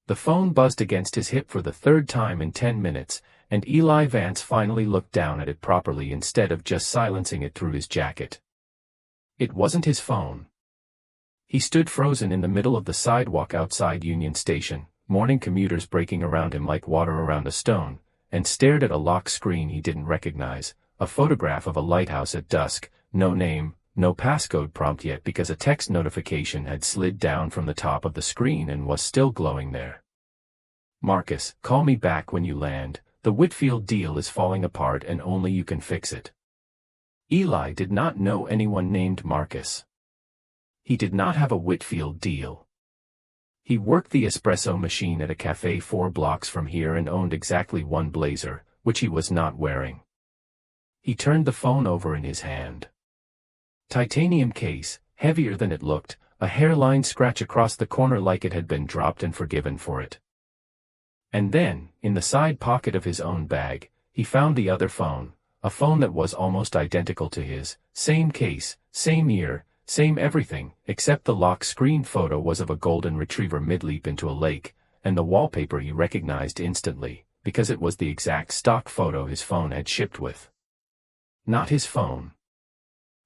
The phone buzzed against his hip for the third time in 10 minutes, and Eli Vance finally looked down at it properly instead of just silencing it through his jacket. It wasn't his phone. He stood frozen in the middle of the sidewalk outside Union Station, morning commuters breaking around him like water around a stone, and stared at a lock screen he didn't recognize, a photograph of a lighthouse at dusk, no name, no passcode prompt yet because a text notification had slid down from the top of the screen and was still glowing there. Marcus, call me back when you land. The Whitfield deal is falling apart and only you can fix it. Eli did not know anyone named Marcus. He did not have a Whitfield deal. He worked the espresso machine at a cafe 4 blocks from here and owned exactly one blazer, which he was not wearing. He turned the phone over in his hand. Titanium case, heavier than it looked, a hairline scratch across the corner like it had been dropped and forgiven for it. And then, in the side pocket of his own bag, he found the other phone, a phone that was almost identical to his, same case, same year, same everything, except the lock screen photo was of a golden retriever mid-leap into a lake, and the wallpaper he recognized instantly, because it was the exact stock photo his phone had shipped with. Not his phone.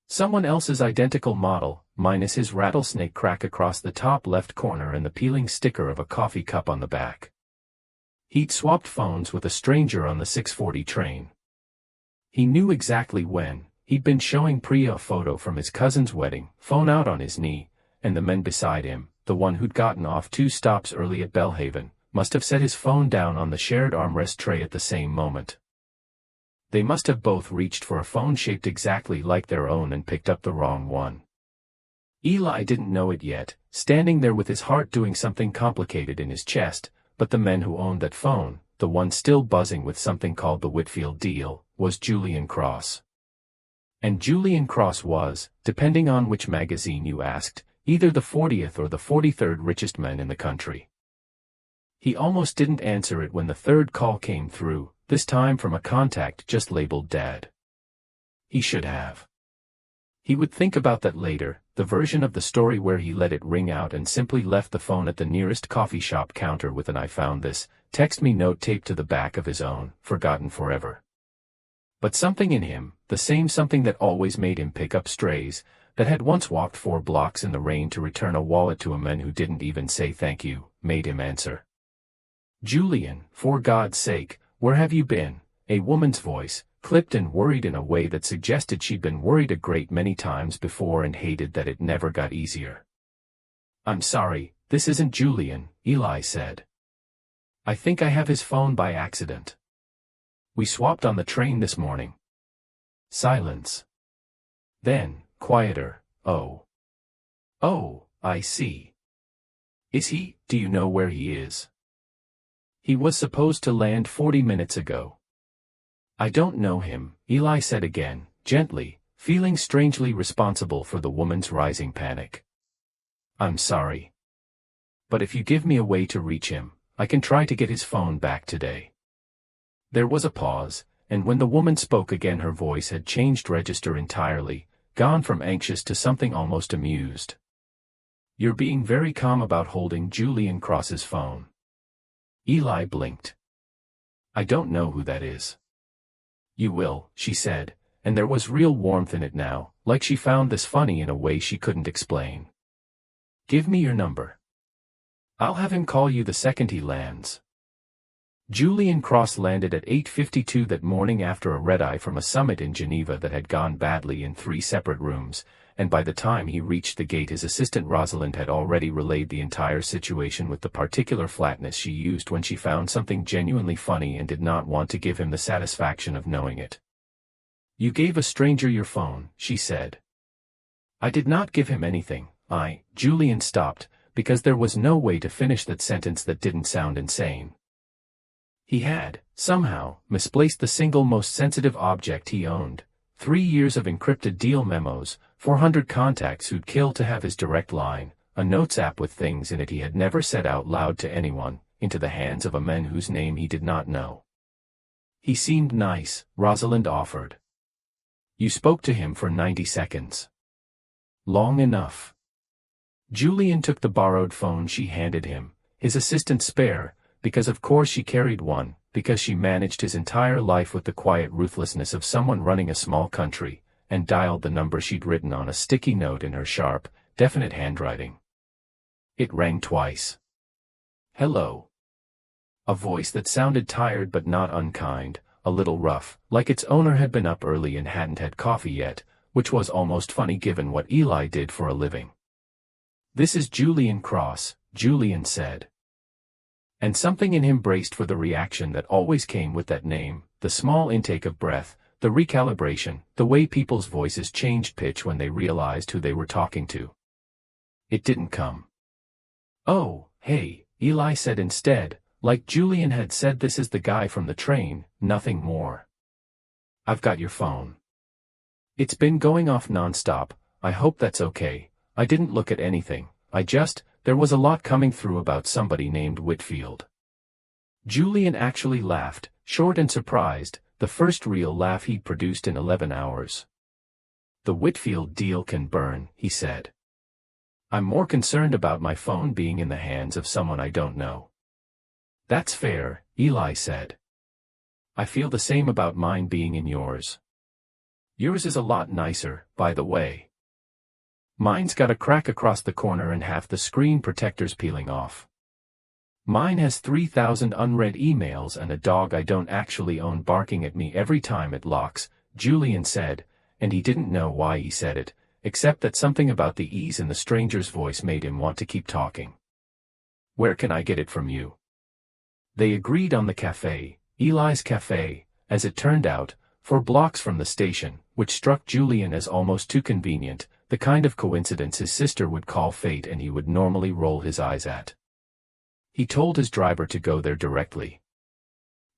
Someone else's identical model, minus his rattlesnake crack across the top left corner and the peeling sticker of a coffee cup on the back. He'd swapped phones with a stranger on the 6:40 train. He knew exactly when. He'd been showing Priya a photo from his cousin's wedding, phone out on his knee, and the man beside him, the one who'd gotten off 2 stops early at Belhaven, must have set his phone down on the shared armrest tray at the same moment. They must have both reached for a phone shaped exactly like their own and picked up the wrong one. Eli didn't know it yet, standing there with his heart doing something complicated in his chest, but the man who owned that phone, the one still buzzing with something called the Whitfield deal, was Julian Cross. And Julian Cross was, depending on which magazine you asked, either the 40th or the 43rd richest man in the country. He almost didn't answer it when the third call came through, this time from a contact just labeled Dad. He should have. He would think about that later, the version of the story where he let it ring out and simply left the phone at the nearest coffee shop counter with an "I found this" text me note taped to the back of his own, forgotten forever. But something in him, the same something that always made him pick up strays, that had once walked 4 blocks in the rain to return a wallet to a man who didn't even say thank you, made him answer. "Julian, for God's sake, where have you been?" A woman's voice, clipped and worried in a way that suggested she'd been worried a great many times before and hated that it never got easier. "I'm sorry, this isn't Julian," Eli said. "I think I have his phone by accident. We swapped on the train this morning." Silence. Then, quieter, "Oh. Oh, I see. Do you know where he is?" "He was supposed to land 40 minutes ago." "I don't know him," Eli said again, gently, feeling strangely responsible for the woman's rising panic. "I'm sorry. But if you give me a way to reach him, I can try to get his phone back today." There was a pause, and when the woman spoke again her voice had changed register entirely, gone from anxious to something almost amused. "You're being very calm about holding Julian Cross's phone." Eli blinked. "I don't know who that is." "You will," she said, and there was real warmth in it now, like she found this funny in a way she couldn't explain. "Give me your number. I'll have him call you the second he lands." Julian Cross landed at 8:52 that morning after a red-eye from a summit in Geneva that had gone badly in 3 separate rooms, and by the time he reached the gate his assistant Rosalind had already relayed the entire situation with the particular flatness she used when she found something genuinely funny and did not want to give him the satisfaction of knowing it. "You gave a stranger your phone," she said. "I did not give him anything, Julian stopped, because there was no way to finish that sentence that didn't sound insane. He had, somehow, misplaced the single most sensitive object he owned, 3 years of encrypted deal memos, 400 contacts who'd kill to have his direct line, a notes app with things in it he had never said out loud to anyone, into the hands of a man whose name he did not know. "He seemed nice," Rosalind offered. "You spoke to him for 90 seconds. Long enough." Julian took the borrowed phone she handed him, His assistant spare, because of course she carried one, because she managed his entire life with the quiet ruthlessness of someone running a small country, and dialed the number she'd written on a sticky note in her sharp, definite handwriting. It rang twice. Hello. A voice that sounded tired but not unkind, a little rough, like its owner had been up early and hadn't had coffee yet, which was almost funny given what Eli did for a living. "This is Julian Cross," Julian said. And something in him braced for the reaction that always came with that name, the small intake of breath, the recalibration, the way people's voices changed pitch when they realized who they were talking to. It didn't come. "Oh, hey," Eli said instead, like Julian had said, "this is the guy from the train, nothing more. I've got your phone. It's been going off nonstop, I hope that's okay. I didn't look at anything, there was a lot coming through about somebody named Whitfield." Julian actually laughed, short and surprised, the first real laugh he'd produced in 11 hours. "The Whitfield deal can burn," he said. "I'm more concerned about my phone being in the hands of someone I don't know." "That's fair," Eli said. "I feel the same about mine being in yours. Yours is a lot nicer, by the way. Mine's got a crack across the corner and half the screen protector's peeling off. Mine has 3,000 unread emails and a dog I don't actually own barking at me every time it locks," Julian said, and he didn't know why he said it, except that something about the ease in the stranger's voice made him want to keep talking. "Where can I get it from you?" They agreed on the cafe, Eli's cafe, as it turned out, 4 blocks from the station, which struck Julian as almost too convenient, the kind of coincidence his sister would call fate and he would normally roll his eyes at. He told his driver to go there directly.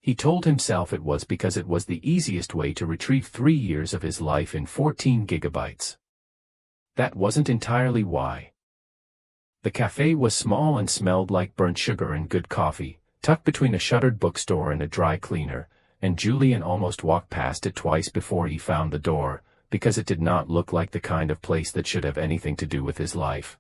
He told himself it was because it was the easiest way to retrieve 3 years of his life in 14 gigabytes. That wasn't entirely why. The cafe was small and smelled like burnt sugar and good coffee, tucked between a shuttered bookstore and a dry cleaner, and Julian almost walked past it twice before he found the door, because it did not look like the kind of place that should have anything to do with his life.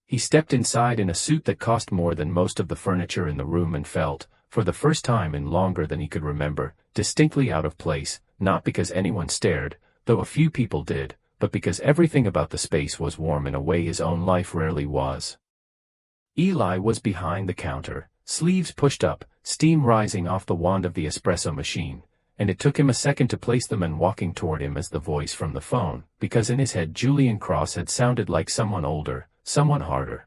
He stepped inside in a suit that cost more than most of the furniture in the room and felt, for the first time in longer than he could remember, distinctly out of place, not because anyone stared, though a few people did, but because everything about the space was warm in a way his own life rarely was. Eli was behind the counter, sleeves pushed up, steam rising off the wand of the espresso machine, and it took him a second to place the man walking toward him as the voice from the phone, because in his head Julian Cross had sounded like someone older, someone harder.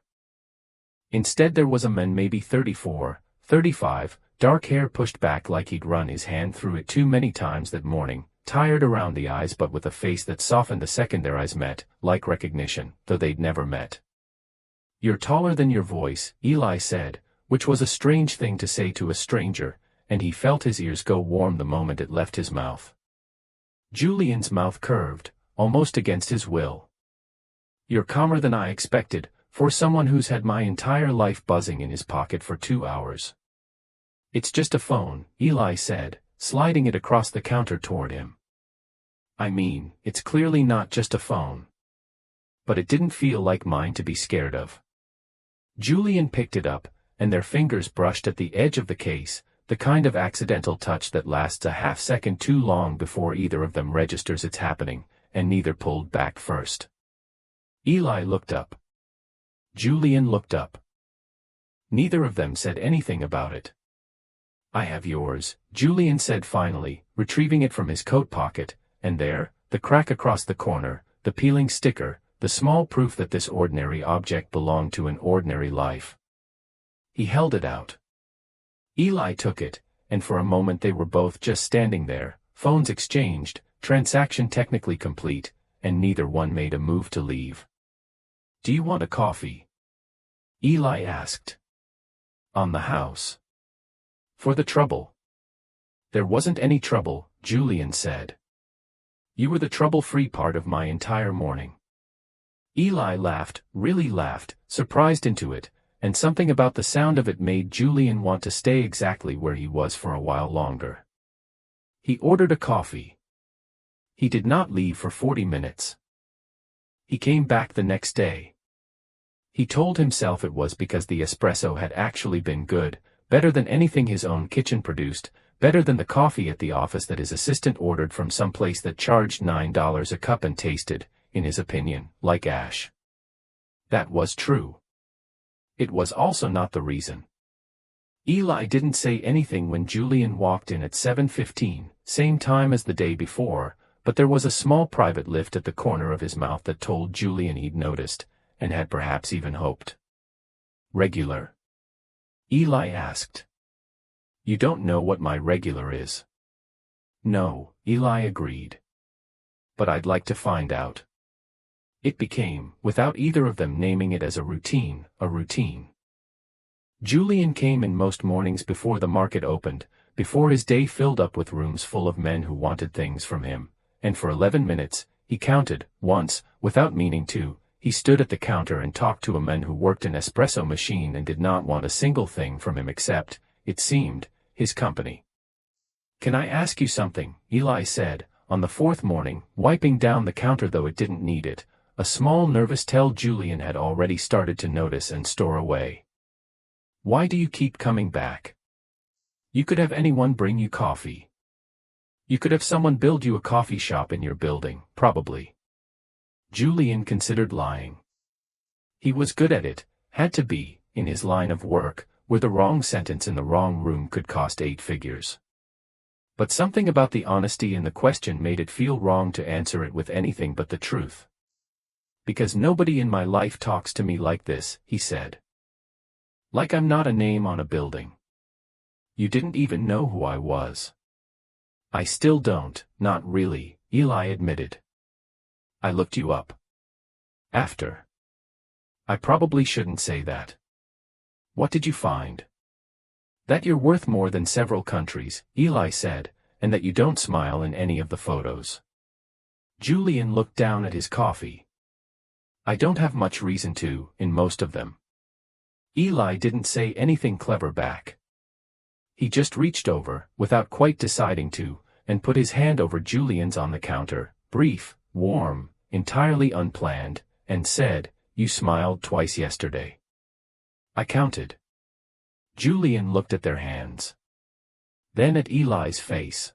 Instead there was a man maybe 34, 35, dark hair pushed back like he'd run his hand through it too many times that morning, tired around the eyes but with a face that softened the second their eyes met, like recognition, though they'd never met. "You're taller than your voice," Eli said, which was a strange thing to say to a stranger, and he felt his ears go warm the moment it left his mouth. Julian's mouth curved, almost against his will. "You're calmer than I expected, for someone who's had my entire life buzzing in his pocket for 2 hours. "It's just a phone," Eli said, sliding it across the counter toward him. "I mean, it's clearly not just a phone. But it didn't feel like mine to be scared of." Julian picked it up, and their fingers brushed at the edge of the case, the kind of accidental touch that lasts a half-second too long before either of them registers it's happening, and neither pulled back first. Eli looked up. Julian looked up. Neither of them said anything about it. "I have yours," Julian said finally, retrieving it from his coat pocket, and there, the crack across the corner, the peeling sticker, the small proof that this ordinary object belonged to an ordinary life. He held it out. Eli took it, and for a moment they were both just standing there, phones exchanged, transaction technically complete, and neither one made a move to leave. "Do you want a coffee?" Eli asked. "On the house." "For the trouble." "There wasn't any trouble," Julian said. "You were the trouble-free part of my entire morning." Eli laughed, really laughed, surprised into it, and something about the sound of it made Julian want to stay exactly where he was for a while longer. He ordered a coffee. He did not leave for 40 minutes. He came back the next day. He told himself it was because the espresso had actually been good, better than anything his own kitchen produced, better than the coffee at the office that his assistant ordered from some place that charged $9 a cup and tasted, in his opinion, like ash. That was true. It was also not the reason. Eli didn't say anything when Julian walked in at 7:15, same time as the day before, but there was a small private lift at the corner of his mouth that told Julian he'd noticed, and had perhaps even hoped. Regular? Eli asked. You don't know what my regular is. No, Eli agreed. But I'd like to find out. It became, without either of them naming it as a routine. Julian came in most mornings before the market opened, before his day filled up with rooms full of men who wanted things from him, and for 11 minutes, he counted, once, without meaning to, he stood at the counter and talked to a man who worked an espresso machine and did not want a single thing from him except, it seemed, his company. Can I ask you something? Eli said, on the fourth morning, wiping down the counter though it didn't need it, a small nervous tell Julian had already started to notice and store away. Why do you keep coming back? You could have anyone bring you coffee. You could have someone build you a coffee shop in your building, probably. Julian considered lying. He was good at it, had to be, in his line of work, where the wrong sentence in the wrong room could cost 8 figures. But something about the honesty in the question made it feel wrong to answer it with anything but the truth. Because nobody in my life talks to me like this, he said. Like I'm not a name on a building. You didn't even know who I was. I still don't, not really, Eli admitted. I looked you up. After. I probably shouldn't say that. What did you find? That you're worth more than several countries, Eli said, and that you don't smile in any of the photos. Julian looked down at his coffee. I don't have much reason to, in most of them. Eli didn't say anything clever back. He just reached over, without quite deciding to, and put his hand over Julian's on the counter, brief, warm, entirely unplanned, and said, You smiled twice yesterday. I counted. Julian looked at their hands. Then at Eli's face.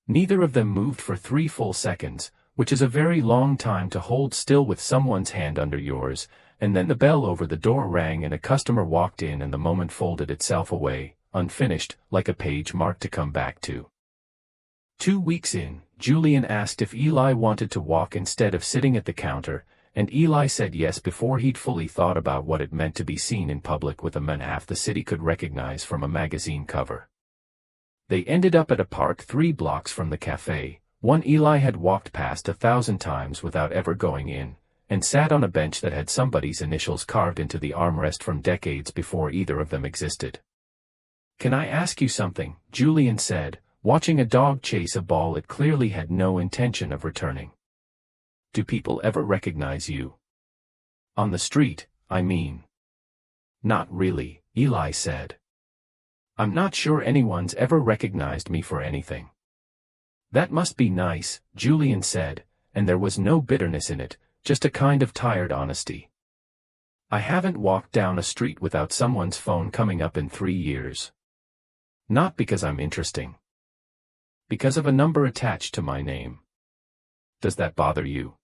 Neither of them moved for 3 full seconds, which is a very long time to hold still with someone's hand under yours, and then the bell over the door rang and a customer walked in and the moment folded itself away, unfinished, like a page marked to come back to. 2 weeks in, Julian asked if Eli wanted to walk instead of sitting at the counter, and Eli said yes before he'd fully thought about what it meant to be seen in public with a man half the city could recognize from a magazine cover. They ended up at a park 3 blocks from the cafe, one Eli had walked past 1,000 times without ever going in, and sat on a bench that had somebody's initials carved into the armrest from decades before either of them existed. Can I ask you something? Julian said, watching a dog chase a ball it clearly had no intention of returning. Do people ever recognize you? On the street, I mean. Not really, Eli said. I'm not sure anyone's ever recognized me for anything. That must be nice, Julian said, and there was no bitterness in it, just a kind of tired honesty. I haven't walked down a street without someone's phone coming up in 3 years. Not because I'm interesting. Because of a number attached to my name. Does that bother you?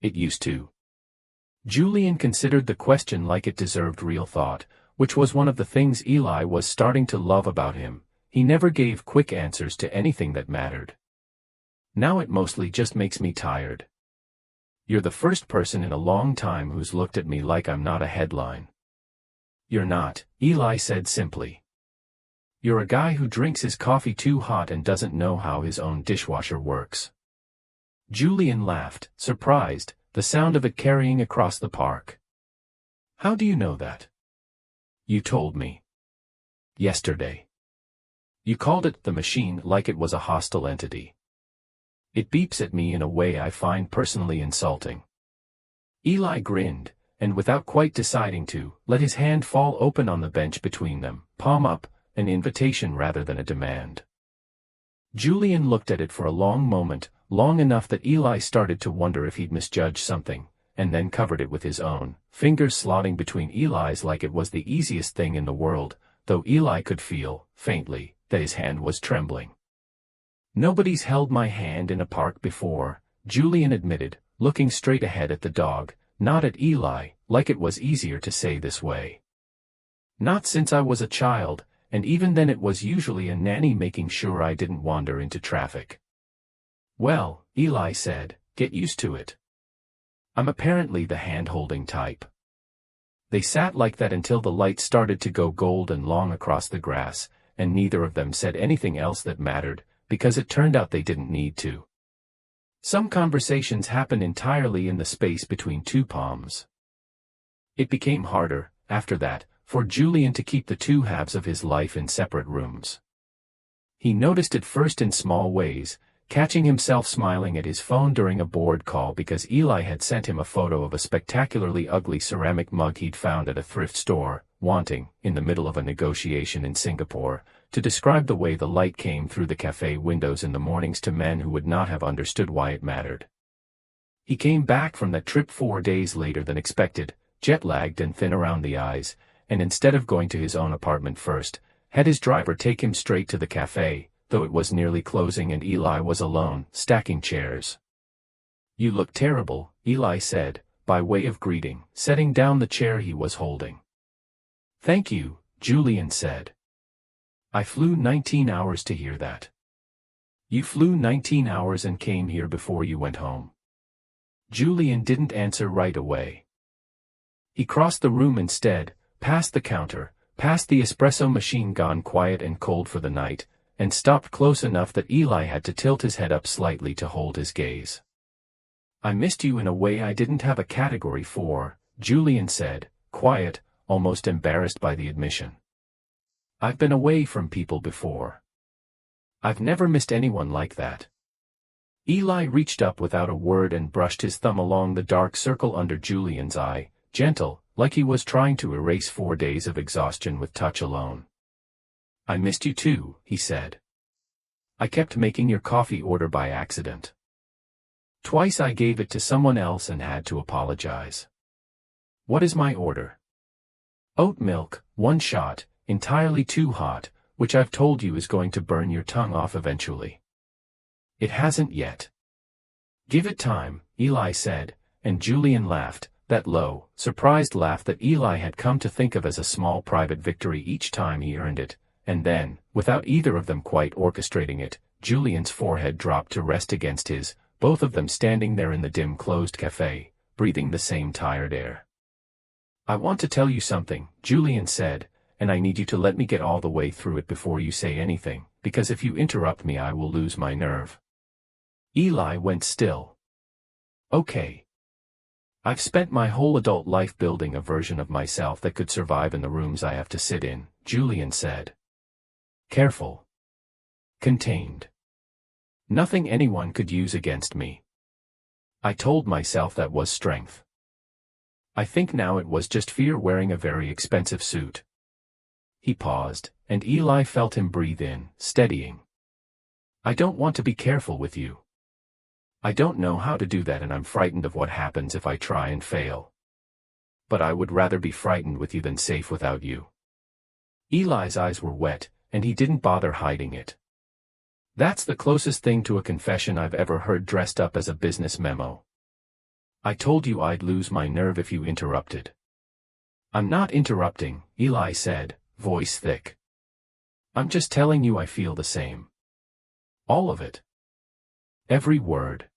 It used to. Julian considered the question like it deserved real thought, which was one of the things Eli was starting to love about him. He never gave quick answers to anything that mattered. Now it mostly just makes me tired. You're the first person in a long time who's looked at me like I'm not a headline. You're not, Eli said simply. You're a guy who drinks his coffee too hot and doesn't know how his own dishwasher works. Julian laughed, surprised, the sound of it carrying across the park. How do you know that? You told me. Yesterday. You called it the machine like it was a hostile entity. It beeps at me in a way I find personally insulting. Eli grinned, and without quite deciding to, let his hand fall open on the bench between them, palm up, an invitation rather than a demand. Julian looked at it for a long moment, long enough that Eli started to wonder if he'd misjudged something, and then covered it with his own, fingers slotting between Eli's like it was the easiest thing in the world, though Eli could feel, faintly, that his hand was trembling. "Nobody's held my hand in a park before," Julian admitted, looking straight ahead at the dog, not at Eli, like it was easier to say this way. "Not since I was a child, and even then it was usually a nanny making sure I didn't wander into traffic." "Well," Eli said, "get used to it. I'm apparently the hand-holding type." They sat like that until the light started to go gold and long across the grass, and neither of them said anything else that mattered, because it turned out they didn't need to. Some conversations happen entirely in the space between two palms. It became harder, after that, for Julian to keep the two halves of his life in separate rooms. He noticed it first in small ways, catching himself smiling at his phone during a board call because Eli had sent him a photo of a spectacularly ugly ceramic mug he'd found at a thrift store, wanting, in the middle of a negotiation in Singapore, to describe the way the light came through the cafe windows in the mornings to men who would not have understood why it mattered. He came back from that trip 4 days later than expected, jet-lagged and thin around the eyes, and instead of going to his own apartment first, had his driver take him straight to the cafe, though it was nearly closing and Eli was alone, stacking chairs. "You look terrible," Eli said, by way of greeting, setting down the chair he was holding. "Thank you," Julian said. "I flew 19 hours to hear that." "You flew 19 hours and came here before you went home." Julian didn't answer right away. He crossed the room instead, past the counter, past the espresso machine gone quiet and cold for the night, and stopped close enough that Eli had to tilt his head up slightly to hold his gaze. "I missed you in a way I didn't have a category for," Julian said, quiet, almost embarrassed by the admission. "I've been away from people before. I've never missed anyone like that." Eli reached up without a word and brushed his thumb along the dark circle under Julian's eye, gentle, like he was trying to erase 4 days of exhaustion with touch alone. "I missed you too," he said. "I kept making your coffee order by accident. Twice I gave it to someone else and had to apologize." "What is my order?" "Oat milk, 1 shot, entirely too hot, which I've told you is going to burn your tongue off eventually." "It hasn't yet." "Give it time," Eli said, and Julian laughed, that low, surprised laugh that Eli had come to think of as a small private victory each time he earned it, and then, without either of them quite orchestrating it, Julian's forehead dropped to rest against his, both of them standing there in the dim closed cafe, breathing the same tired air. "I want to tell you something," Julian said, "and I need you to let me get all the way through it before you say anything, because if you interrupt me I will lose my nerve." Eli went still. "Okay. I've spent my whole adult life building a version of myself that could survive in the rooms I have to sit in," Julian said. "Careful. Contained. Nothing anyone could use against me. I told myself that was strength. I think now it was just fear wearing a very expensive suit." He paused, and Eli felt him breathe in, steadying. "I don't want to be careful with you. I don't know how to do that and I'm frightened of what happens if I try and fail. But I would rather be frightened with you than safe without you." Eli's eyes were wet, and he didn't bother hiding it. "That's the closest thing to a confession I've ever heard dressed up as a business memo. I told you I'd lose my nerve if you interrupted." "I'm not interrupting," Eli said, voice thick. "I'm just telling you I feel the same. All of it. Every word."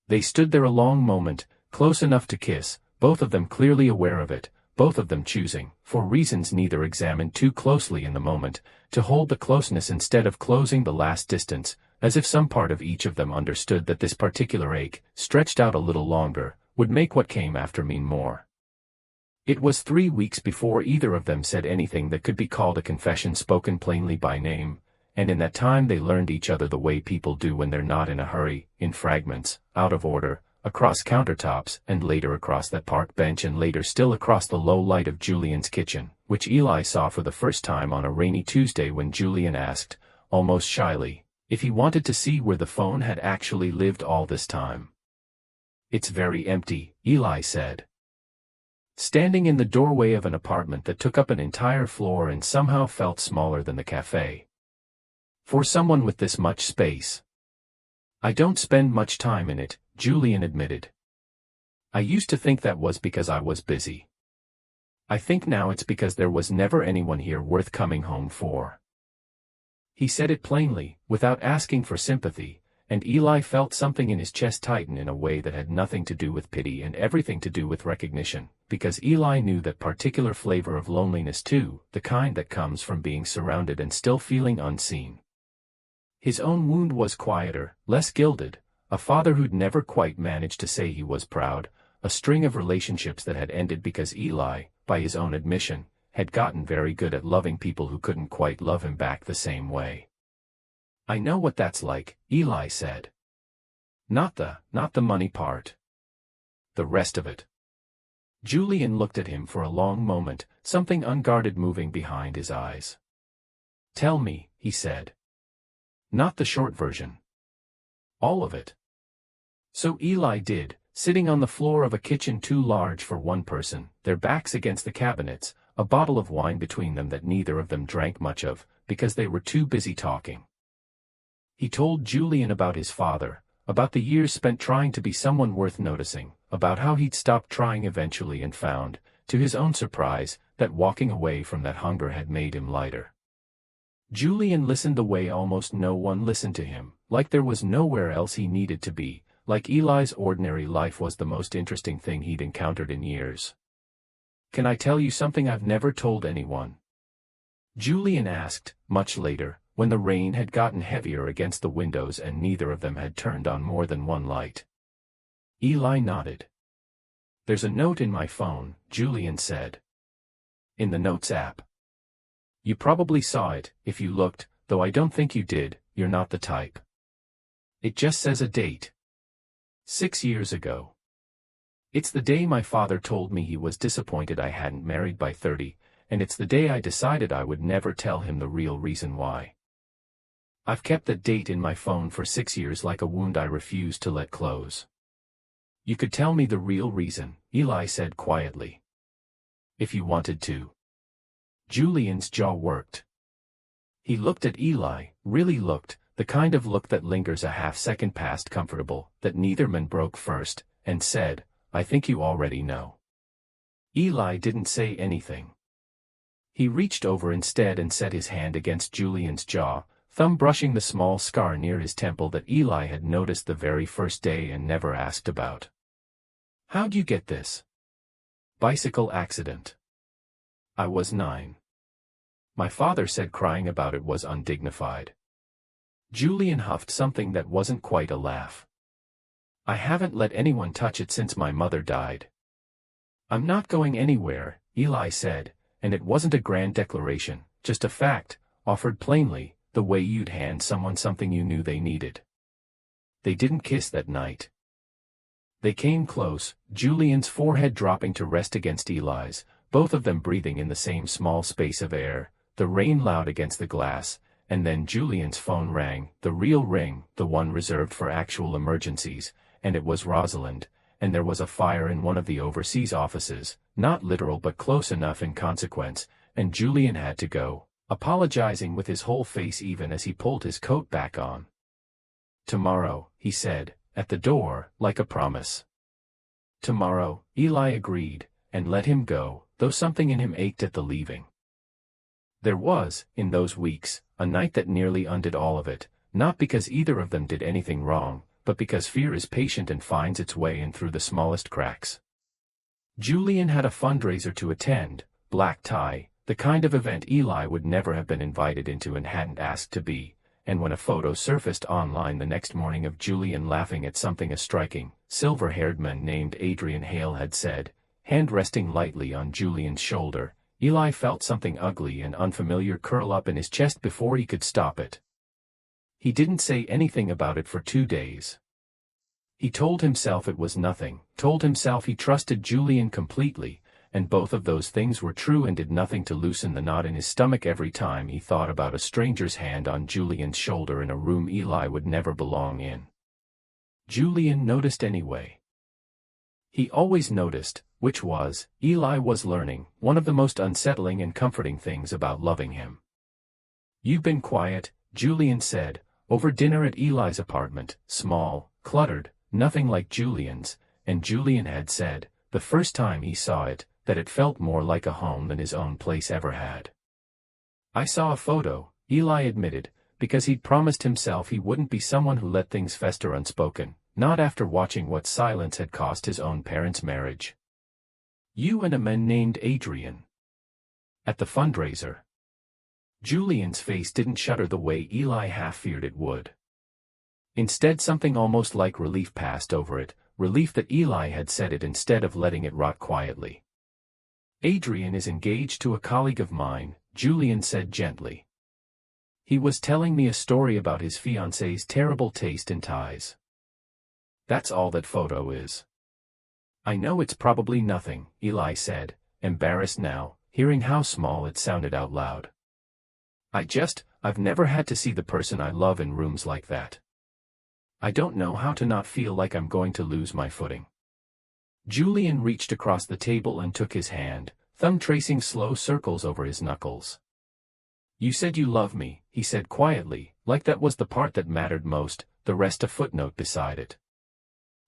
They stood there a long moment, close enough to kiss, both of them clearly aware of it, both of them choosing, for reasons neither examined too closely in the moment, to hold the closeness instead of closing the last distance, as if some part of each of them understood that this particular ache, stretched out a little longer, would make what came after mean more. It was 3 weeks before either of them said anything that could be called a confession spoken plainly by name, and in that time they learned each other the way people do when they're not in a hurry, in fragments, out of order, across countertops, and later across that park bench and later still across the low light of Julian's kitchen, which Eli saw for the first time on a rainy Tuesday when Julian asked, almost shyly, if he wanted to see where the phone had actually lived all this time. It's very empty, Eli said. Standing in the doorway of an apartment that took up an entire floor and somehow felt smaller than the cafe. For someone with this much space. I don't spend much time in it, Julian admitted. I used to think that was because I was busy. I think now it's because there was never anyone here worth coming home for. He said it plainly, without asking for sympathy, and Eli felt something in his chest tighten in a way that had nothing to do with pity and everything to do with recognition, because Eli knew that particular flavor of loneliness too, the kind that comes from being surrounded and still feeling unseen. His own wound was quieter, less gilded, a father who'd never quite managed to say he was proud, a string of relationships that had ended because Eli, by his own admission, had gotten very good at loving people who couldn't quite love him back the same way. I know what that's like, Eli said. Not the money part. The rest of it. Julian looked at him for a long moment, something unguarded moving behind his eyes. Tell me, he said. Not the short version. All of it. So Eli did, sitting on the floor of a kitchen too large for one person, their backs against the cabinets, a bottle of wine between them that neither of them drank much of, because they were too busy talking. He told Julian about his father, about the years spent trying to be someone worth noticing, about how he'd stopped trying eventually and found, to his own surprise, that walking away from that hunger had made him lighter. Julian listened the way almost no one listened to him, like there was nowhere else he needed to be, like Eli's ordinary life was the most interesting thing he'd encountered in years. Can I tell you something I've never told anyone? Julian asked, much later, when the rain had gotten heavier against the windows and neither of them had turned on more than one light. Eli nodded. There's a note in my phone, Julian said. In the Notes app. You probably saw it, if you looked, though I don't think you did, you're not the type. It just says a date. 6 years ago. It's the day my father told me he was disappointed I hadn't married by 30, and it's the day I decided I would never tell him the real reason why. I've kept that date in my phone for 6 years like a wound I refused to let close. You could tell me the real reason, Eli said quietly. If you wanted to. Julian's jaw worked. He looked at Eli, really looked, the kind of look that lingers a half-second past comfortable, that neither man broke first, and said, I think you already know. Eli didn't say anything. He reached over instead and set his hand against Julian's jaw, thumb brushing the small scar near his temple that Eli had noticed the very first day and never asked about. How'd you get this? Bicycle accident. I was 9. My father said crying about it was undignified. Julian huffed something that wasn't quite a laugh. I haven't let anyone touch it since my mother died. I'm not going anywhere, Eli said, and it wasn't a grand declaration, just a fact, offered plainly, the way you'd hand someone something you knew they needed. They didn't kiss that night. They came close, Julian's forehead dropping to rest against Eli's, both of them breathing in the same small space of air, the rain loud against the glass, and then Julian's phone rang, the real ring, the one reserved for actual emergencies, and it was Rosalind, and there was a fire in one of the overseas offices, not literal but close enough in consequence, and Julian had to go, apologizing with his whole face even as he pulled his coat back on. Tomorrow, he said, at the door, like a promise. Tomorrow, Eli agreed, and let him go, though something in him ached at the leaving. There was, in those weeks, a night that nearly undid all of it, not because either of them did anything wrong, but because fear is patient and finds its way in through the smallest cracks. Julian had a fundraiser to attend, black tie, the kind of event Eli would never have been invited into and hadn't asked to be, and when a photo surfaced online the next morning of Julian laughing at something a striking, silver-haired man named Adrian Hale had said, hand resting lightly on Julian's shoulder, Eli felt something ugly and unfamiliar curl up in his chest before he could stop it. He didn't say anything about it for 2 days. He told himself it was nothing, told himself he trusted Julian completely, and both of those things were true and did nothing to loosen the knot in his stomach every time he thought about a stranger's hand on Julian's shoulder in a room Eli would never belong in. Julian noticed anyway. He always noticed, which was, Eli was learning, one of the most unsettling and comforting things about loving him. "You've been quiet," Julian said, over dinner at Eli's apartment, small, cluttered, nothing like Julian's, and Julian had said, the first time he saw it, that it felt more like a home than his own place ever had. "I saw a photo," Eli admitted, because he'd promised himself he wouldn't be someone who let things fester unspoken, not after watching what silence had cost his own parents' marriage. "You and a man named Adrian. At the fundraiser." Julian's face didn't shudder the way Eli half feared it would. Instead, something almost like relief passed over it, relief that Eli had said it instead of letting it rot quietly. "Adrian is engaged to a colleague of mine," Julian said gently. "He was telling me a story about his fiancée's terrible taste in ties." "That's all that photo is." "I know it's probably nothing," Eli said, embarrassed now, hearing how small it sounded out loud. I've never had to see the person I love in rooms like that. I don't know how to not feel like I'm going to lose my footing." Julian reached across the table and took his hand, thumb tracing slow circles over his knuckles. "You said you love me," he said quietly, like that was the part that mattered most, the rest a footnote beside it.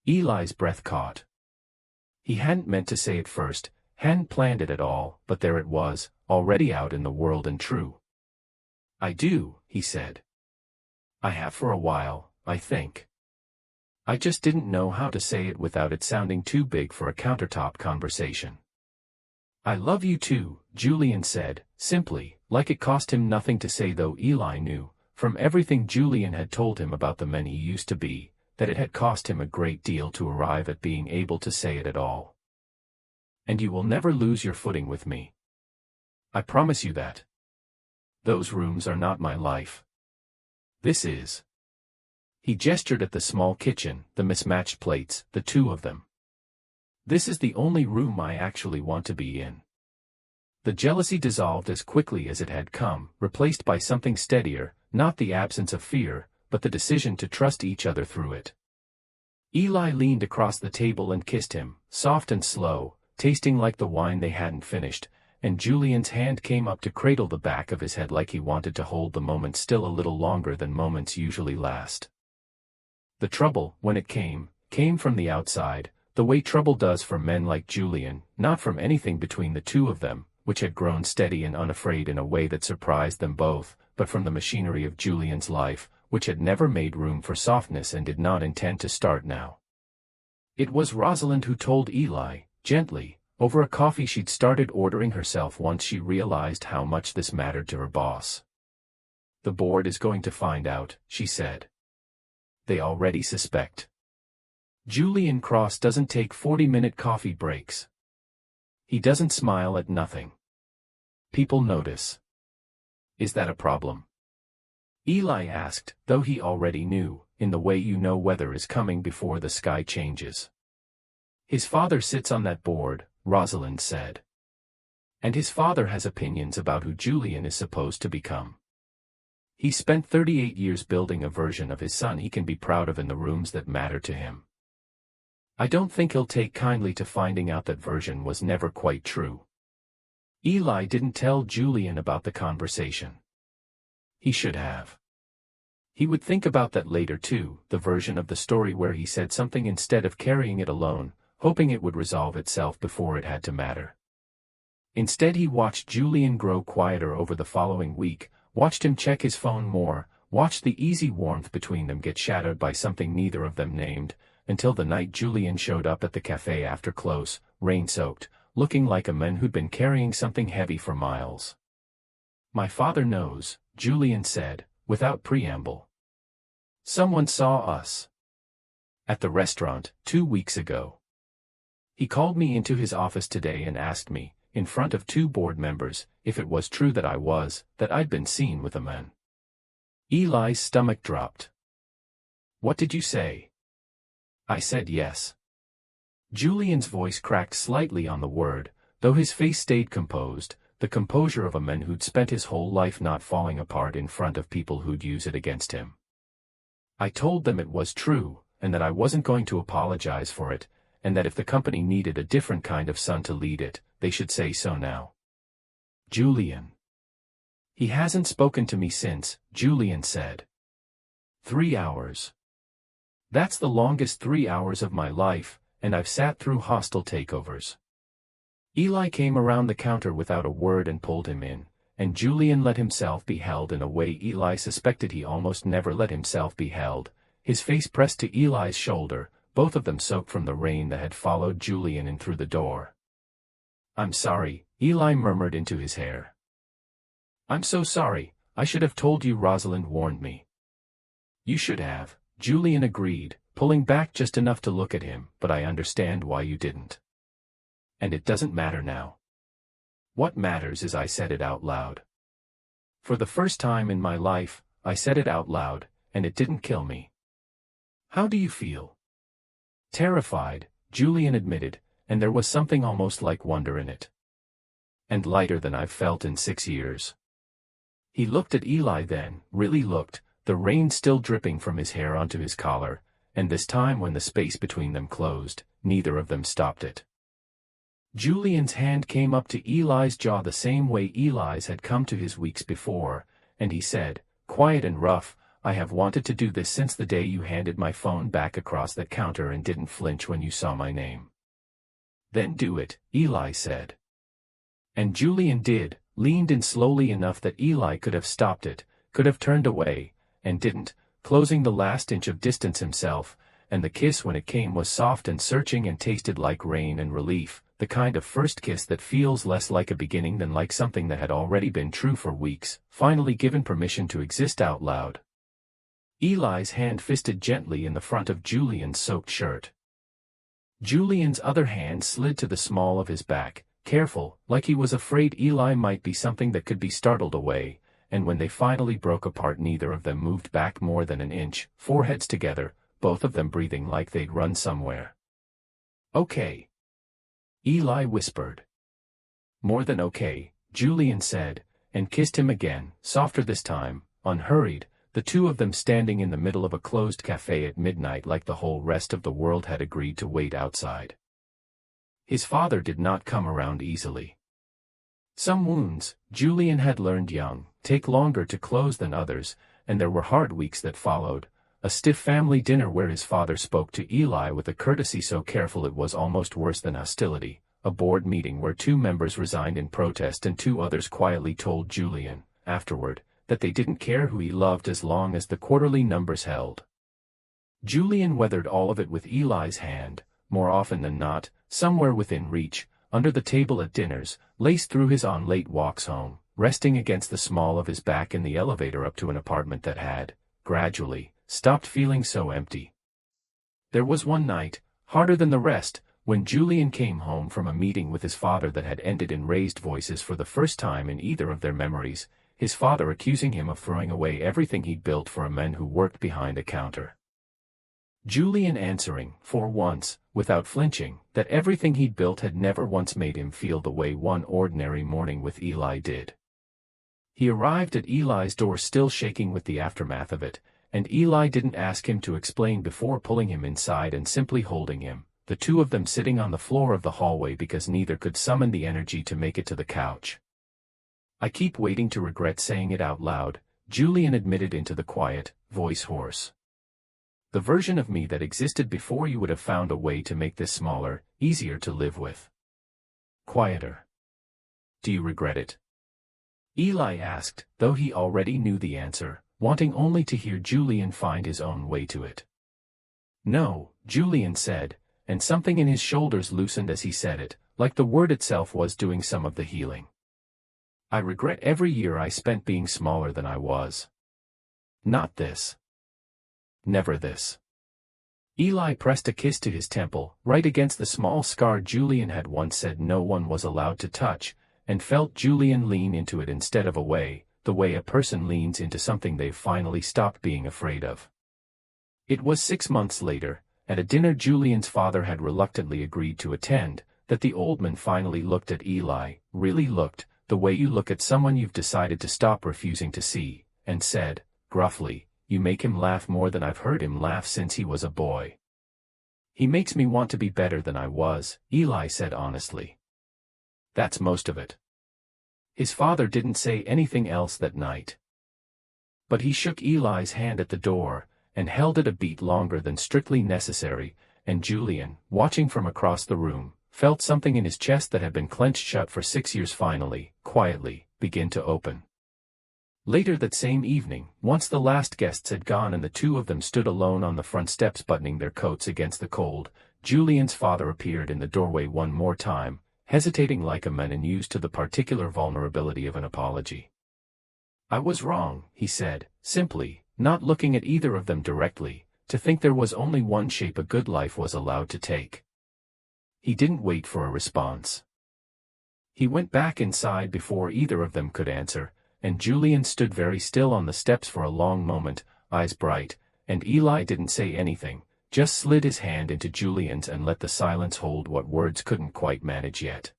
Eli's breath caught. He hadn't meant to say it first, hadn't planned it at all, but there it was, already out in the world and true. "I do," he said. "I have for a while, I think. I just didn't know how to say it without it sounding too big for a countertop conversation." "I love you too," Julian said, simply, like it cost him nothing to say, though Eli knew, from everything Julian had told him about the men he used to be, that it had cost him a great deal to arrive at being able to say it at all. "And you will never lose your footing with me. I promise you that. Those rooms are not my life. This is." He gestured at the small kitchen, the mismatched plates, the two of them. "This is the only room I actually want to be in." The jealousy dissolved as quickly as it had come, replaced by something steadier, not the absence of fear, but the decision to trust each other through it. Eli leaned across the table and kissed him, soft and slow, tasting like the wine they hadn't finished, and Julian's hand came up to cradle the back of his head like he wanted to hold the moment still a little longer than moments usually last. The trouble, when it came from the outside, the way trouble does for men like Julian, not from anything between the two of them, which had grown steady and unafraid in a way that surprised them both, but from the machinery of Julian's life, which had never made room for softness and did not intend to start now. It was Rosalind who told Eli, gently, over a coffee she'd started ordering herself once she realized how much this mattered to her boss. "The board is going to find out," she said. "They already suspect." Julian Cross doesn't take 40-minute coffee breaks. He doesn't smile at nothing. People notice. "Is that a problem?" Eli asked, though he already knew, in the way you know weather is coming before the sky changes. "His father sits on that board," Rosalind said. "And his father has opinions about who Julian is supposed to become. He spent 38 years building a version of his son he can be proud of in the rooms that matter to him. I don't think he'll take kindly to finding out that version was never quite true." Eli didn't tell Julian about the conversation. He should have. He would think about that later too, the version of the story where he said something instead of carrying it alone, hoping it would resolve itself before it had to matter. Instead, he watched Julian grow quieter over the following week, watched him check his phone more, watched the easy warmth between them get shattered by something neither of them named, until the night Julian showed up at the cafe after close, rain-soaked, looking like a man who'd been carrying something heavy for miles. "My father knows," Julian said, without preamble. "Someone saw us at the restaurant 2 weeks ago. He called me into his office today and asked me, in front of 2 board members, if it was true that I'd been seen with a man." Eli's stomach dropped. "What did you say?" "I said yes." Julian's voice cracked slightly on the word, though his face stayed composed, the composure of a man who'd spent his whole life not falling apart in front of people who'd use it against him. "I told them it was true, and that I wasn't going to apologize for it, and that if the company needed a different kind of son to lead it, they should say so now. Julian. He hasn't spoken to me since, Julian said. 3 hours. That's the longest 3 hours of my life, and I've sat through hostile takeovers. Eli came around the counter without a word and pulled him in, and Julian let himself be held in a way Eli suspected he almost never let himself be held, his face pressed to Eli's shoulder, both of them soaked from the rain that had followed Julian in through the door. "I'm sorry," Eli murmured into his hair. "I'm so sorry, I should have told you. Rosalind warned me." "You should have," Julian agreed, pulling back just enough to look at him, "but I understand why you didn't. And it doesn't matter now. What matters is I said it out loud. For the first time in my life, I said it out loud, and it didn't kill me." "How do you feel?" "Terrified," Julian admitted, and there was something almost like wonder in it. "And lighter than I've felt in 6 years." He looked at Eli then, really looked, the rain still dripping from his hair onto his collar, and this time when the space between them closed, neither of them stopped it. Julian's hand came up to Eli's jaw the same way Eli's had come to his weeks before, and he said, quiet and rough, "I have wanted to do this since the day you handed my phone back across that counter and didn't flinch when you saw my name." "Then do it," Eli said. And Julian did, leaned in slowly enough that Eli could have stopped it, could have turned away, and didn't, closing the last inch of distance himself, and the kiss when it came was soft and searching and tasted like rain and relief, the kind of first kiss that feels less like a beginning than like something that had already been true for weeks, finally given permission to exist out loud. Eli's hand fisted gently in the front of Julian's soaked shirt. Julian's other hand slid to the small of his back, careful, like he was afraid Eli might be something that could be startled away, and when they finally broke apart neither of them moved back more than an inch, foreheads together, both of them breathing like they'd run somewhere. "Okay," Eli whispered. "More than okay," Julian said, and kissed him again, softer this time, unhurried, the two of them standing in the middle of a closed cafe at midnight like the whole rest of the world had agreed to wait outside. His father did not come around easily. Some wounds, Julian had learned young, take longer to close than others, and there were hard weeks that followed. A stiff family dinner where his father spoke to Eli with a courtesy so careful it was almost worse than hostility, a board meeting where 2 members resigned in protest and 2 others quietly told Julian, afterward, that they didn't care who he loved as long as the quarterly numbers held. Julian weathered all of it with Eli's hand, more often than not, somewhere within reach, under the table at dinners, laced through his on late walks home, resting against the small of his back in the elevator up to an apartment that had, gradually, stopped feeling so empty. There was one night, harder than the rest, when Julian came home from a meeting with his father that had ended in raised voices for the first time in either of their memories, his father accusing him of throwing away everything he'd built for a man who worked behind a counter. Julian answering, for once, without flinching, that everything he'd built had never once made him feel the way one ordinary morning with Eli did. He arrived at Eli's door still shaking with the aftermath of it, and Eli didn't ask him to explain before pulling him inside and simply holding him, the two of them sitting on the floor of the hallway because neither could summon the energy to make it to the couch. "I keep waiting to regret saying it out loud," Julian admitted into the quiet, voice hoarse. "The version of me that existed before you would have found a way to make this smaller, easier to live with. Quieter. Do you regret it?" Eli asked, though he already knew the answer, wanting only to hear Julian find his own way to it. "No," Julian said, and something in his shoulders loosened as he said it, like the word itself was doing some of the healing. "I regret every year I spent being smaller than I was. Not this. Never this." Eli pressed a kiss to his temple, right against the small scar Julian had once said no one was allowed to touch, and felt Julian lean into it instead of away, the way a person leans into something they've finally stopped being afraid of. It was 6 months later, at a dinner Julian's father had reluctantly agreed to attend, that the old man finally looked at Eli, really looked, the way you look at someone you've decided to stop refusing to see, and said, gruffly, "You make him laugh more than I've heard him laugh since he was a boy." He makes me want to be better than I was, Eli said honestly. That's most of it. His father didn't say anything else that night. But he shook Eli's hand at the door, and held it a beat longer than strictly necessary, and Julian, watching from across the room, felt something in his chest that had been clenched shut for 6 years finally, quietly, begin to open. Later that same evening, once the last guests had gone and the two of them stood alone on the front steps buttoning their coats against the cold, Julian's father appeared in the doorway one more time, hesitating like a man and used to the particular vulnerability of an apology. I was wrong, he said, simply, not looking at either of them directly, to think there was only one shape a good life was allowed to take. He didn't wait for a response. He went back inside before either of them could answer, and Julian stood very still on the steps for a long moment, eyes bright, and Eli didn't say anything, just slid his hand into Julian's and let the silence hold what words couldn't quite manage yet.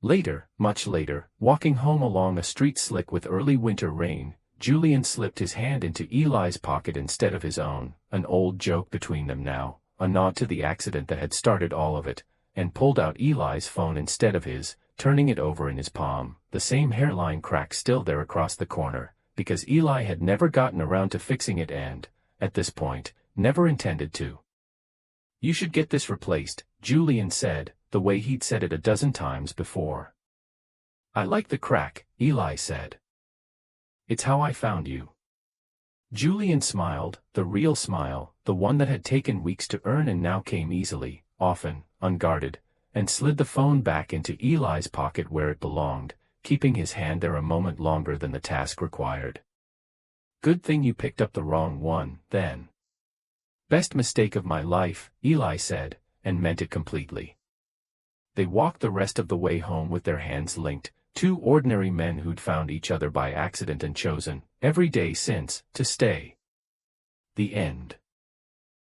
Later, much later, walking home along a street slick with early winter rain, Julian slipped his hand into Eli's pocket instead of his own, an old joke between them now, a nod to the accident that had started all of it, and pulled out Eli's phone instead of his, turning it over in his palm, the same hairline crack still there across the corner, because Eli had never gotten around to fixing it and, at this point, never intended to. You should get this replaced, Julian said, the way he'd said it a dozen times before. I like the crack, Eli said. It's how I found you. Julian smiled, the real smile, the one that had taken weeks to earn and now came easily, often, unguarded, and slid the phone back into Eli's pocket where it belonged, keeping his hand there a moment longer than the task required. Good thing you picked up the wrong one, then. Best mistake of my life, Eli said, and meant it completely. They walked the rest of the way home with their hands linked, two ordinary men who'd found each other by accident and chosen, every day since, to stay. The end.